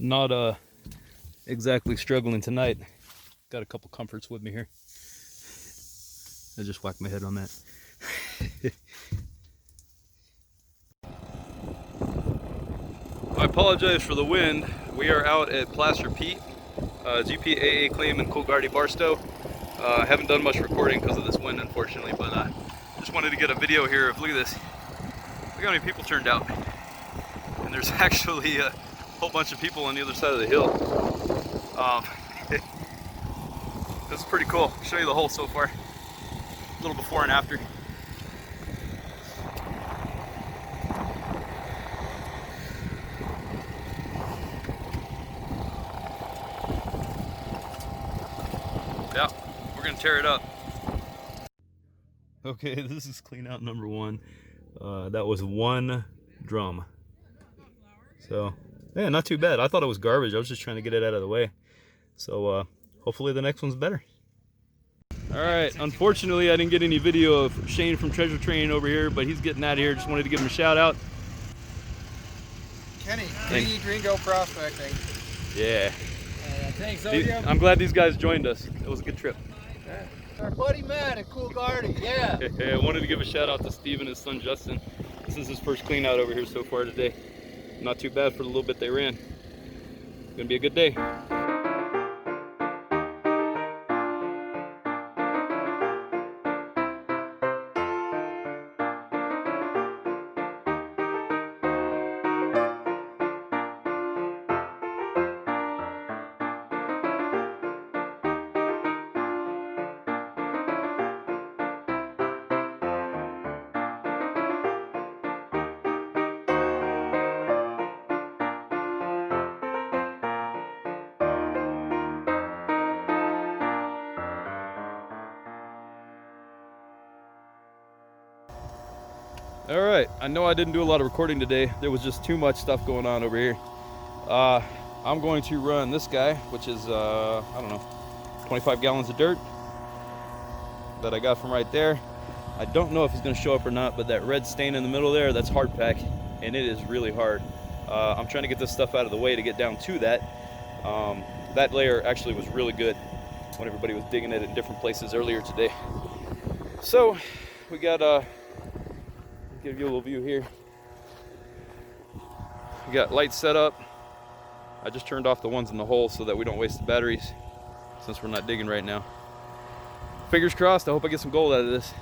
Not exactly struggling tonight. Got a couple comforts with me here. I just whacked my head on that. I apologize for the wind. We are out at Placer Pete GPAA claim in Coolgardie Barstow. I haven't done much recording because of this wind, unfortunately, but just wanted to get a video here of, look at this. Look how many people turned out. And there's actually a whole bunch of people on the other side of the hill. This is pretty cool. I'll show you the hole so far. A little before and after. Yeah, we're gonna tear it up. Okay, this is clean out number one. That was one drum. So, yeah, not too bad. I thought it was garbage. I was just trying to get it out of the way. So, hopefully the next one's better. All right, unfortunately I didn't get any video of Shane from Treasure Train over here, but he's getting out of here. Just wanted to give him a shout out. Kenny, Green Prospecting. Yeah. Thanks, I'm glad these guys joined us. It was a good trip. Yeah. Our buddy Matt at Coolgardie, yeah. I wanted to give a shout out to Steve and his son Justin. This is his first clean out over here so far today. Not too bad for the little bit they ran. It's gonna be a good day. All right, I know I didn't do a lot of recording today. There was just too much stuff going on over here. I'm going to run this guy, which is, I don't know, 25 gallons of dirt that I got from right there. I don't know if it's gonna show up or not, but that red stain in the middle there, that's hard pack, and it is really hard. I'm trying to get this stuff out of the way to get down to that. That layer actually was really good when everybody was digging it in different places earlier today. So, we got, give you a little view here. We got lights set up. I just turned off the ones in the hole so that we don't waste the batteries since we're not digging right now. Fingers crossed, I hope I get some gold out of this.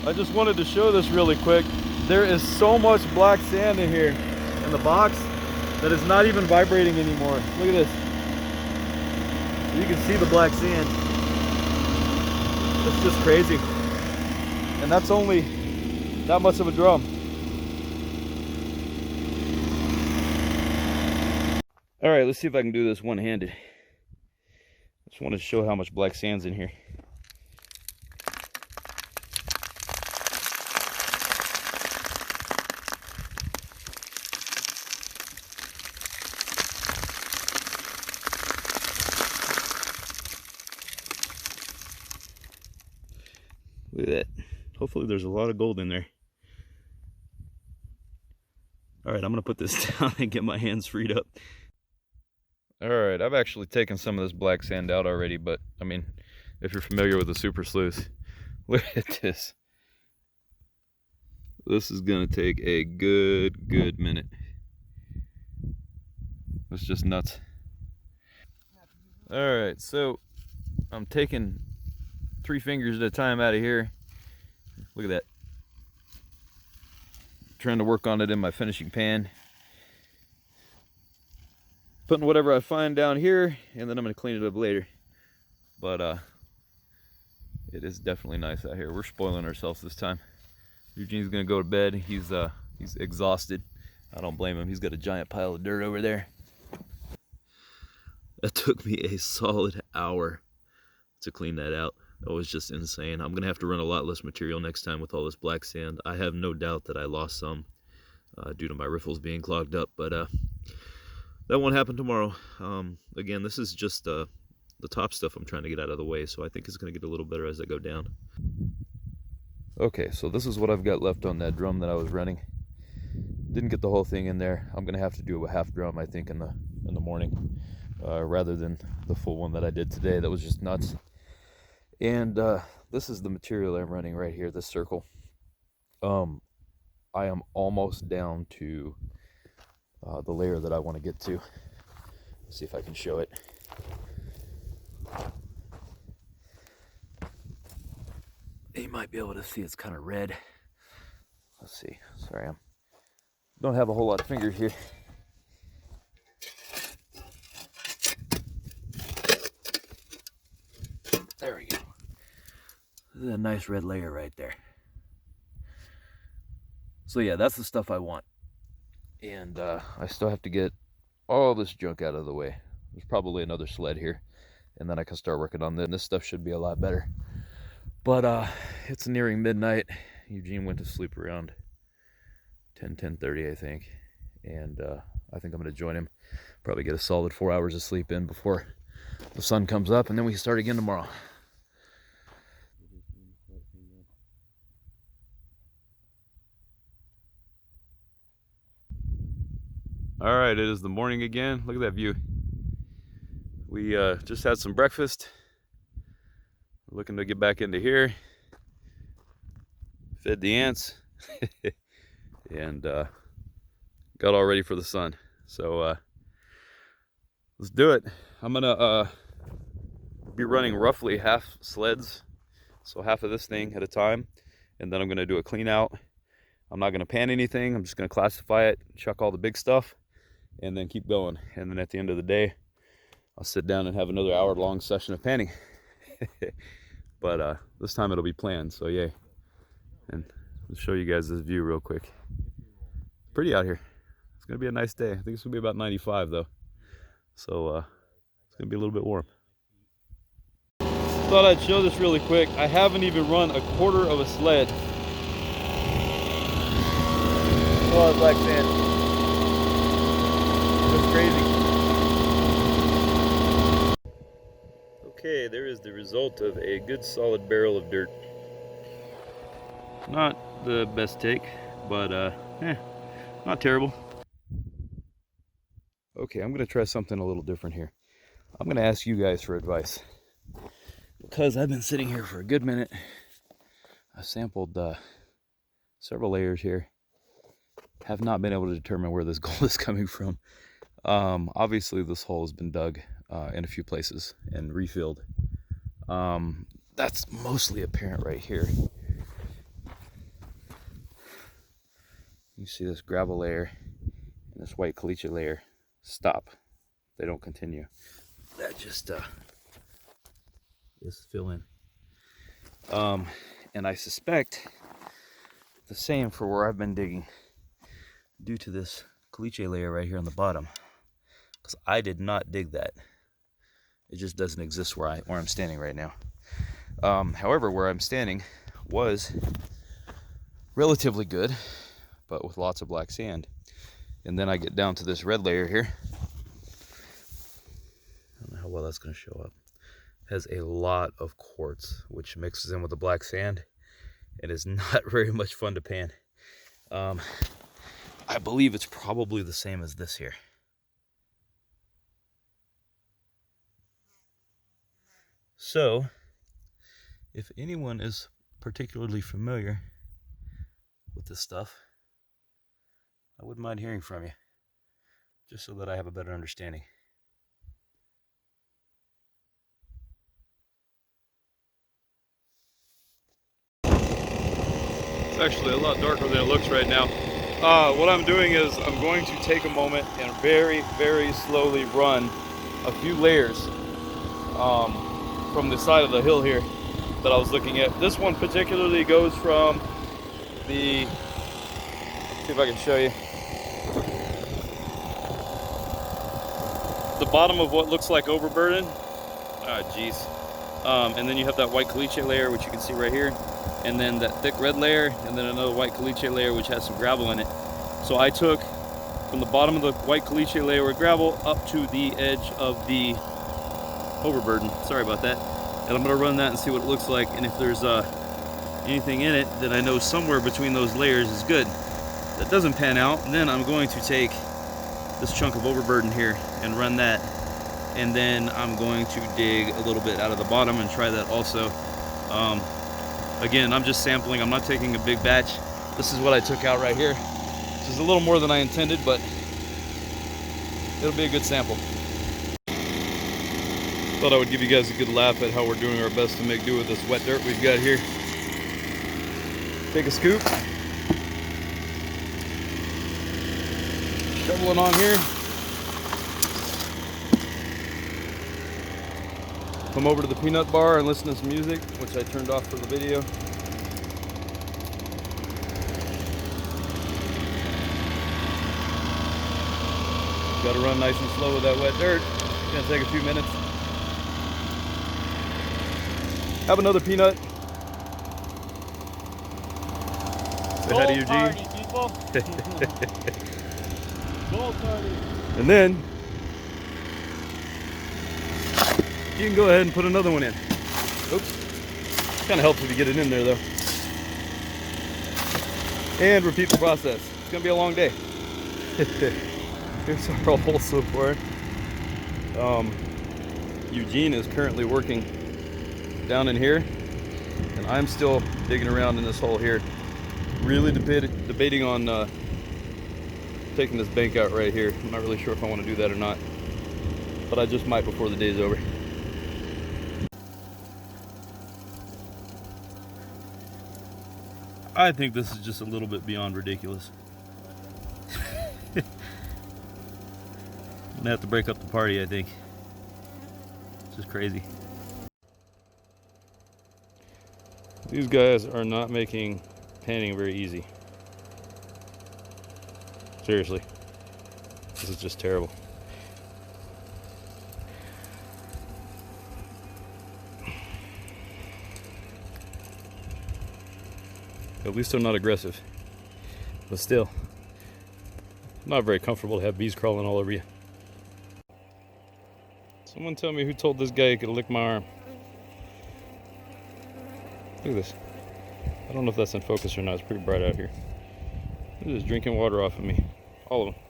I just wanted to show this really quick. There is so much black sand in here in the box that it's not even vibrating anymore. Look at this. You can see the black sand. It's just crazy. And that's only that much of a drum. All right, let's see if I can do this one-handed. Just wanted to show how much black sand's in here. Look at that. Hopefully there's a lot of gold in there. All right, I'm gonna put this down and get my hands freed up. All right, I've actually taken some of this black sand out already, but I mean, if you're familiar with the super sleuth, look at this. This is gonna take a good minute. It's just nuts. All right, so I'm taking 3 fingers at a time out of here. Look at that. Trying to work on it in my finishing pan. Putting whatever I find down here, and then I'm gonna clean it up later. But it is definitely nice out here. We're spoiling ourselves this time. Eugene's gonna go to bed. He's exhausted. I don't blame him. He's got a giant pile of dirt over there. That took me a solid hour to clean that out. That was just insane. I'm gonna have to run a lot less material next time with all this black sand. I have no doubt that I lost some due to my riffles being clogged up, but that won't happen tomorrow. Again, this is just the top stuff I'm trying to get out of the way, so I think it's gonna get a little better as I go down. Okay, so this is what I've got left on that drum that I was running. Didn't get the whole thing in there. I'm gonna have to do a half drum, I think, in the morning, rather than the full one that I did today. That was just nuts. And this is the material I'm running right here, this circle. I am almost down to the layer that I want to get to. Let's see if I can show it. You might be able to see it's kind of red. Let's see. Sorry, I don't have a whole lot of fingers here. There we go. This is a nice red layer right there. So yeah, that's the stuff I want. And I still have to get all this junk out of the way. There's probably another sled here, and then I can start working on this. This stuff should be a lot better. But it's nearing midnight. Eugene went to sleep around 10:30, I think. And I think I'm gonna join him. Probably get a solid 4 hours of sleep in before the sun comes up, and then we can start again tomorrow. All right, it is the morning again. Look at that view. We just had some breakfast. We're looking to get back into here. Fed the ants and got all ready for the sun. So let's do it. I'm gonna be running roughly half sleds, so half of this thing at a time, and then I'm gonna do a clean out. I'm not gonna pan anything. I'm just gonna classify it, chuck all the big stuff, and then keep going. And then at the end of the day, I'll sit down and have another hour-long session of panning. But this time it'll be planned, so yay. And I'll show you guys this view real quick. Pretty out here. It's gonna be a nice day. I think it's gonna be about 95 though. So it's gonna be a little bit warm. Thought I'd show this really quick. I haven't even run a quarter of a sled. Oh, black sand. That's crazy. Okay, there is the result of a good solid barrel of dirt. Not the best take, but not terrible. Okay, I'm gonna try something a little different here. I'm gonna ask you guys for advice, because I've been sitting here for a good minute. I sampled several layers here. Have not been able to determine where this gold is coming from. Obviously this hole has been dug in a few places and refilled. That's mostly apparent right here. You see this gravel layer and this white caliche layer stop. They don't continue. That just is fill in. And I suspect the same for where I've been digging, due to this caliche layer right here on the bottom, because I did not dig that. It just doesn't exist where I'm standing right now. However, where I'm standing was relatively good, but with lots of black sand. And then I get down to this red layer here. I don't know how well that's going to show up. It has a lot of quartz, which mixes in with the black sand and is not very much fun to pan. I believe it's probably the same as this here. So, if anyone is particularly familiar with this stuff, I wouldn't mind hearing from you, just so that I have a better understanding. It's actually a lot darker than it looks right now. What I'm doing is I'm going to take a moment and very, very slowly run a few layers from the side of the hill here that I was looking at. This one particularly goes from the, let's see if I can show you, the bottom of what looks like overburden. Geez. And then you have that white caliche layer, which you can see right here, and then that thick red layer, and then another white caliche layer which has some gravel in it. So I took from the bottom of the white caliche layer with gravel up to the edge of the overburden. Sorry about that. And I'm going to run that and see what it looks like, and if there's anything in it that I know somewhere between those layers is good. If that doesn't pan out, then I'm going to take this chunk of overburden here and run that, and then I'm going to dig a little bit out of the bottom and try that also. Again, I'm just sampling. I'm not taking a big batch. This is what I took out right here. This is a little more than I intended, but it'll be a good sample. Thought I would give you guys a good laugh at how we're doing our best to make do with this wet dirt we've got here. Take a scoop. Shoveling on here. Come over to the peanut bar and listen to some music, which I turned off for the video. Got to run nice and slow with that wet dirt. It's gonna take a few minutes. Have another peanut. Say hi to Eugene. And then you can go ahead and put another one in. Oops. Kind of helps if you get it in there though. And repeat the process. It's gonna be a long day. Here's our hole so far. Eugene is currently working down in here, and I'm still digging around in this hole here. Really debating on taking this bank out right here. I'm not really sure if I want to do that or not, but I just might before the day's over. I think this is just a little bit beyond ridiculous. I'm gonna have to break up the party, I think. It's just crazy. These guys are not making panning very easy. Seriously. This is just terrible. At least I'm not aggressive. But still, not very comfortable to have bees crawling all over you. Someone tell me who told this guy he could lick my arm. Look at this. I don't know if that's in focus or not. It's pretty bright out here. Look at this, drinking water off of me. All of them.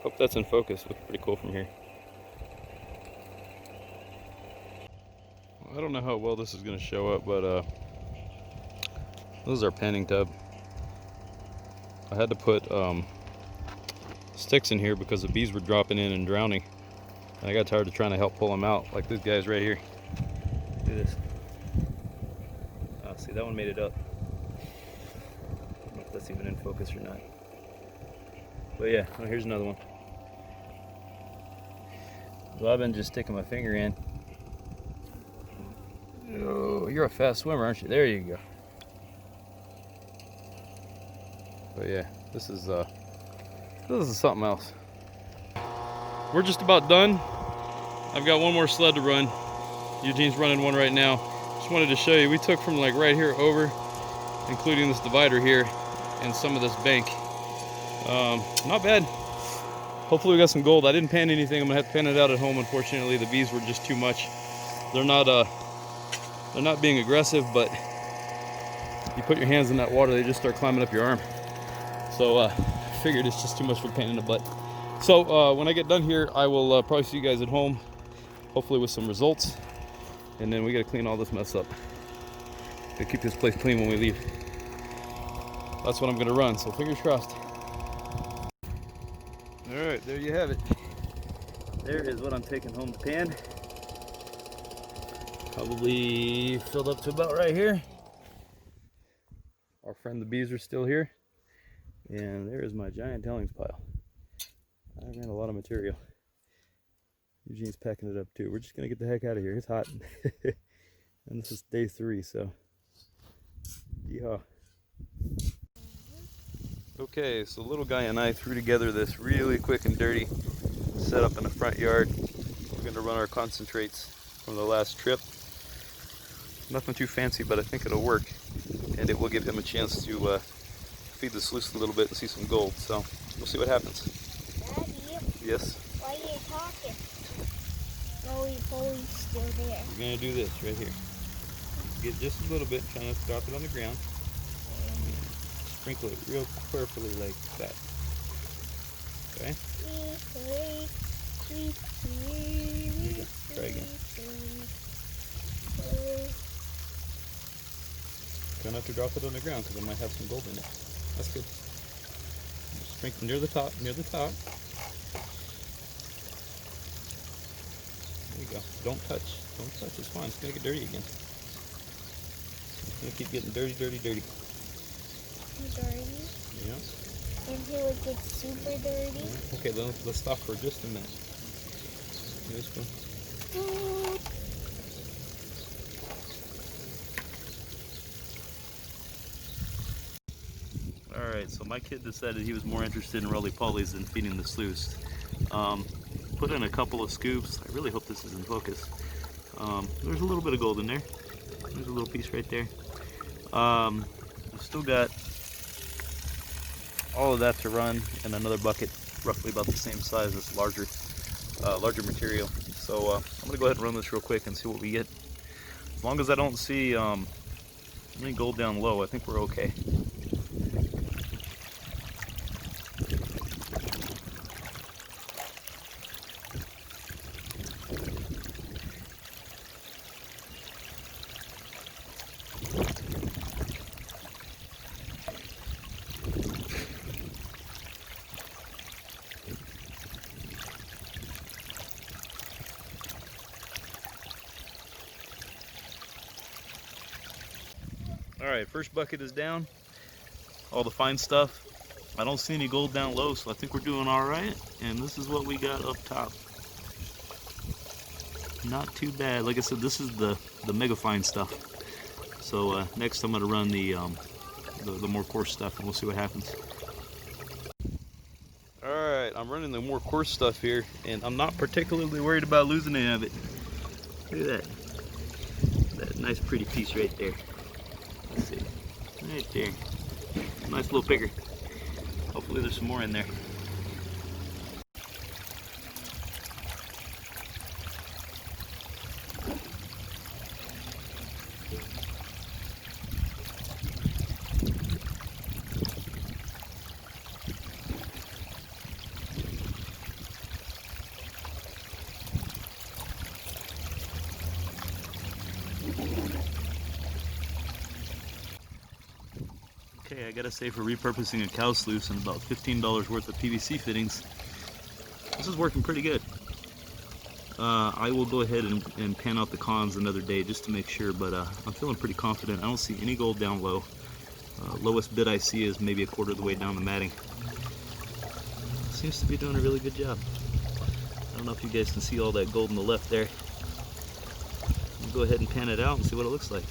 Hope that's in focus. Looks pretty cool from here. I don't know how well this is going to show up, but this is our panning tub. I had to put sticks in here because the bees were dropping in and drowning. And I got tired of trying to help pull them out, like these guys right here. Look at this. Oh, see, that one made it up. I don't know if that's even in focus or not. But yeah, oh, here's another one. So I've been just sticking my finger in. Oh, you're a fast swimmer, aren't you? There you go. But yeah, this is something else. We're just about done. I've got one more sled to run. Eugene's running one right now. Just wanted to show you, we took from like right here over, including this divider here, and some of this bank. Not bad. hopefully we got some gold. I didn't pan anything. I'm gonna have to pan it out at home. Unfortunately, the bees were just too much. They're not being aggressive, but you put your hands in that water, they just start climbing up your arm. So I figured it's just too much for a pain in the butt. So when I get done here, I will probably see you guys at home, hopefully with some results. And then we gotta clean all this mess up. Gotta keep this place clean when we leave. That's what I'm gonna run, so fingers crossed. All right, there you have it. There is what I'm taking home to pan. Probably filled up to about right here. Our friend the bees are still here. And there is my giant tellings pile. I ran a lot of material. Eugene's packing it up too. We're just gonna get the heck out of here. It's hot. And this is day 3, so yeehaw. Okay, so little guy and I threw together this really quick and dirty setup in the front yard. We're gonna run our concentrates from the last trip. Nothing too fancy, but I think it'll work. And it will give him a chance to feed the sluice a little bit and see some gold. So we'll see what happens. Daddy? Yes? Why are you talking? Roly-poly's still there. We're gonna do this right here. Get just a little bit, try not to drop it on the ground. Sprinkle it real carefully like that. Okay? There you go. Try again. Try not to drop it on the ground because I might have some gold in it. That's good. Just sprinkle near the top, near the top. There you go. Don't touch. Don't touch. It's fine. It's going to get dirty again. It's going to keep getting dirty, dirty, dirty. Dirty? Yeah. Until it gets super dirty? Yeah. Okay, then let's stop for just a minute. This one. Alright, so my kid decided he was more interested in roly-polies than feeding the sluice. Put in a couple of scoops. I really hope this is in focus. There's a little bit of gold in there. There's a little piece right there. I've still got all of that to run in another bucket, roughly about the same size as larger material. So I'm gonna go ahead and run this real quick and see what we get. As long as I don't see any gold down low, I think we're okay. Alright, first bucket is down. All the fine stuff. I don't see any gold down low, so I think we're doing alright. And this is what we got up top. Not too bad. Like I said, this is the mega fine stuff. So next I'm going to run the more coarse stuff and we'll see what happens. Alright, I'm running the more coarse stuff here, and I'm not particularly worried about losing any of it. Look at that. That nice pretty piece right there. Let's see. Right there. Nice little picker. Hopefully there's some more in there. Okay, I gotta say, for repurposing a cow sluice and about $15 worth of PVC fittings, this is working pretty good. I will go ahead and pan out the cons another day just to make sure, but I'm feeling pretty confident. I don't see any gold down low. Lowest bit I see is maybe a quarter of the way down the matting. Seems to be doing a really good job. I don't know if you guys can see all that gold on the left there. I'll go ahead and pan it out and see what it looks like.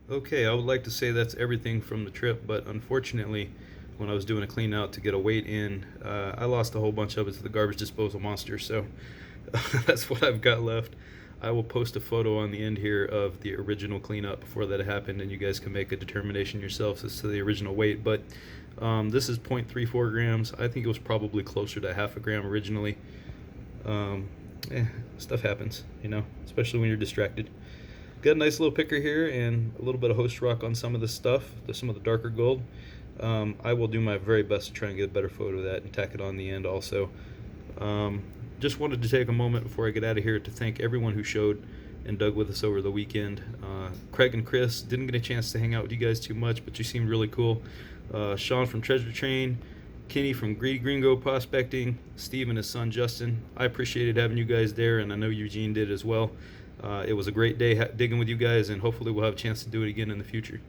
Okay, I would like to say that's everything from the trip, but unfortunately, when I was doing a clean out to get a weight in, I lost a whole bunch of it to the garbage disposal monster, so that's what I've got left. I will post a photo on the end here of the original cleanup before that happened, and you guys can make a determination yourselves as to the original weight. But this is 0.34 grams. I think it was probably closer to half a gram originally. Stuff happens, you know, especially when you're distracted. Got a nice little picker here and a little bit of host rock on some of this stuff, some of the darker gold. I will do my very best to try and get a better photo of that and tack it on the end also. Just wanted to take a moment before I get out of here to thank everyone who showed and dug with us over the weekend. Craig and Chris, didn't get a chance to hang out with you guys too much, but you seemed really cool. Sean from Treasure Train, Kenny from Greedy Gringo Prospecting, Steve and his son Justin. I appreciated having you guys there, and I know Eugene did as well. It was a great day digging with you guys, and hopefully we'll have a chance to do it again in the future.